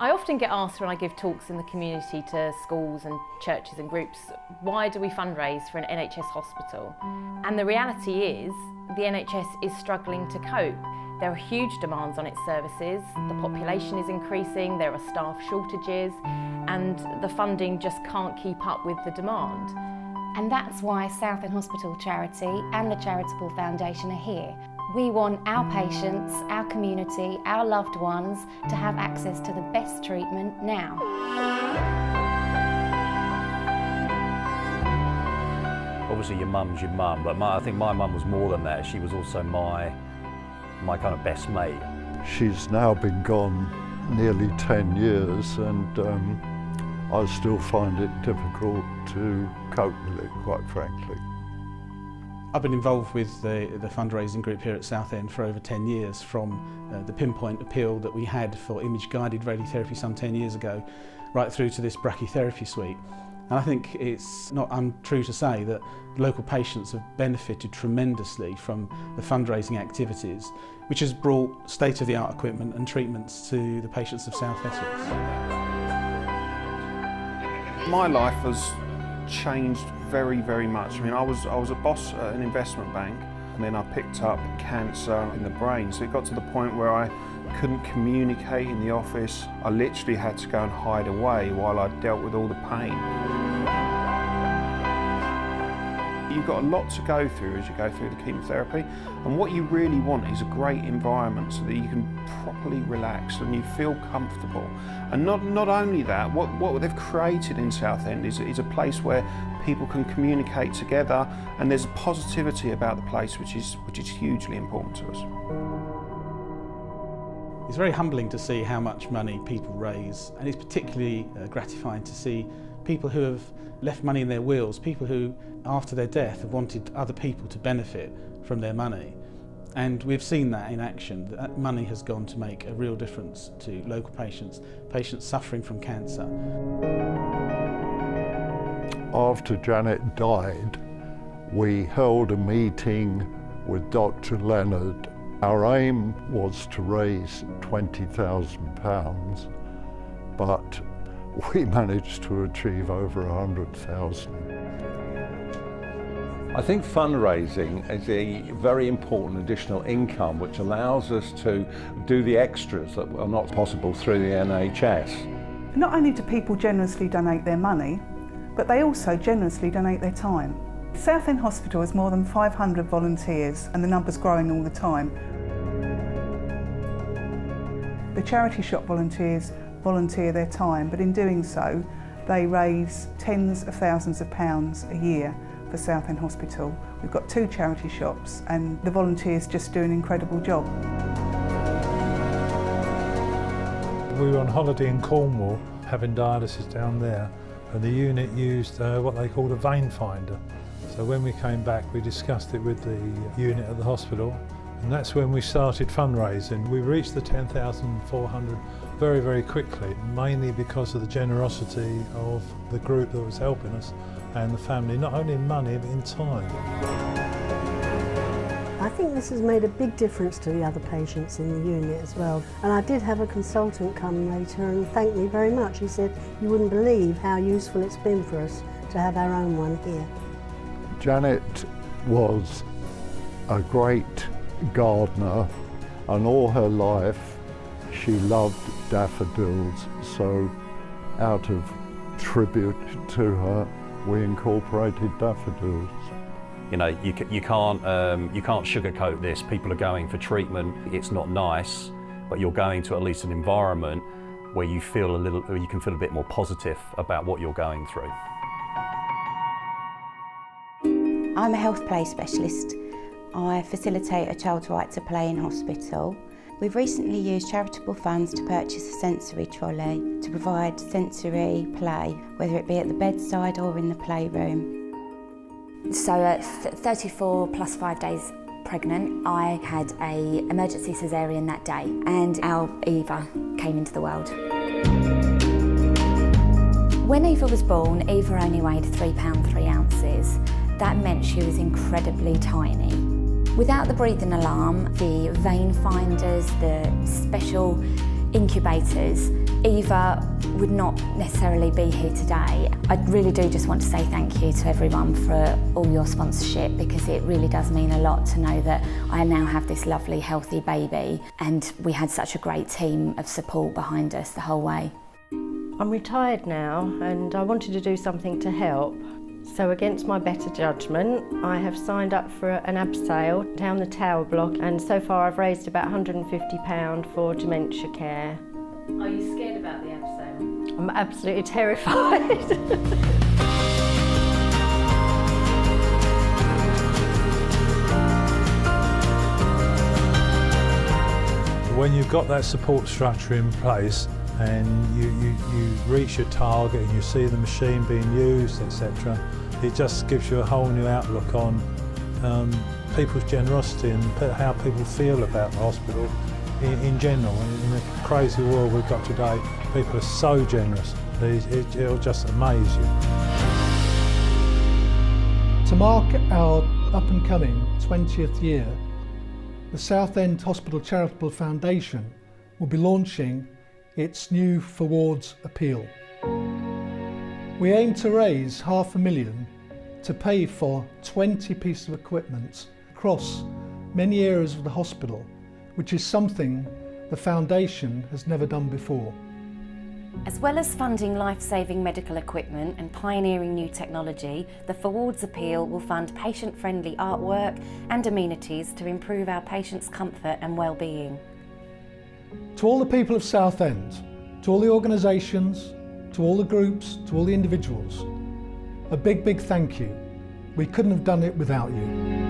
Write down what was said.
I often get asked when I give talks in the community to schools and churches and groups, why do we fundraise for an NHS hospital? And the reality is, the NHS is struggling to cope. There are huge demands on its services, the population is increasing, there are staff shortages, and the funding just can't keep up with the demand. And that's why Southend Hospital Charity and the Charitable Foundation are here. We want our patients, our community, our loved ones to have access to the best treatment now. Obviously your mum's your mum, but I think my mum was more than that. She was also my kind of best mate. She's now been gone nearly 10 years and I still find it difficult to cope with it, quite frankly. I've been involved with the fundraising group here at Southend for over 10 years, from the pinpoint appeal that we had for image-guided radiotherapy some 10 years ago, right through to this brachytherapy suite. And I think it's not untrue to say that local patients have benefited tremendously from the fundraising activities, which has brought state-of-the-art equipment and treatments to the patients of South Essex. My life has changed very, very much. I mean, I was a boss at an investment bank, and then I picked up cancer in the brain. So it got to the point where I couldn't communicate in the office. I literally had to go and hide away while I dealt with all the pain. You've got a lot to go through as you go through the chemotherapy, and what you really want is a great environment so that you can properly relax and you feel comfortable. And not only that, what they've created in Southend is a place where people can communicate together, and there's a positivity about the place which is hugely important to us. It's very humbling to see how much money people raise, and it's particularly gratifying to see people who have left money in their wills, people who after their death have wanted other people to benefit from their money. And we've seen that in action. That money has gone to make a real difference to local patients suffering from cancer. After Janet died, we held a meeting with Dr. Leonard. Our aim was to raise £20,000, but we managed to achieve over 100,000. I think fundraising is a very important additional income which allows us to do the extras that are not possible through the NHS. Not only do people generously donate their money, but they also generously donate their time. Southend Hospital has more than 500 volunteers, and the number's growing all the time. The charity shop volunteers volunteer their time, but in doing so, they raise tens of thousands of pounds a year for Southend Hospital. We've got 2 charity shops, and the volunteers just do an incredible job. We were on holiday in Cornwall, having dialysis down there, and the unit used what they called a vein finder. So when we came back, we discussed it with the unit at the hospital, and that's when we started fundraising. We reached the 10,400 very, very quickly, mainly because of the generosity of the group that was helping us and the family, not only in money but in time. I think this has made a big difference to the other patients in the unit as well. And I did have a consultant come later and thank me very much. He said, "You wouldn't believe how useful it's been for us to have our own one here." Janet was a great gardener, and all her life she loved daffodils, so out of tribute to her we incorporated daffodils. You know, you can't sugarcoat this. People are going for treatment. It's not nice, but you're going to at least an environment where you can feel a bit more positive about what you're going through. I'm a health play specialist. I facilitate a child's right to play in hospital. We've recently used charitable funds to purchase a sensory trolley to provide sensory play, whether it be at the bedside or in the playroom. So at 34 plus 5 days pregnant, I had an emergency caesarean that day, and our Eva came into the world. When Eva was born, Eva only weighed £3 3 ounces. That meant she was incredibly tiny. Without the breathing alarm, the vein finders, the special incubators, Eva would not necessarily be here today. I really do just want to say thank you to everyone for all your sponsorship, because it really does mean a lot to know that I now have this lovely healthy baby, and we had such a great team of support behind us the whole way. I'm retired now and I wanted to do something to help. So against my better judgment, I have signed up for an abseil down the Tower Block, and so far I've raised about £150 for dementia care. Are you scared about the abseil? I'm absolutely terrified. When you've got that support structure in place and you reach your target and you see the machine being used, etc., it just gives you a whole new outlook on people's generosity and how people feel about the hospital in general. In the crazy world we've got today, people are so generous. It'll just amaze you. To mark our up-and-coming 20th year, the Southend Hospital Charitable Foundation will be launching its new ForWards appeal. We aim to raise £500,000 to pay for 20 pieces of equipment across many areas of the hospital, which is something the foundation has never done before. As well as funding life-saving medical equipment and pioneering new technology, the ForWards appeal will fund patient-friendly artwork and amenities to improve our patients' comfort and well-being. To all the people of Southend, to all the organisations, to all the groups, to all the individuals, a big, big thank you. We couldn't have done it without you.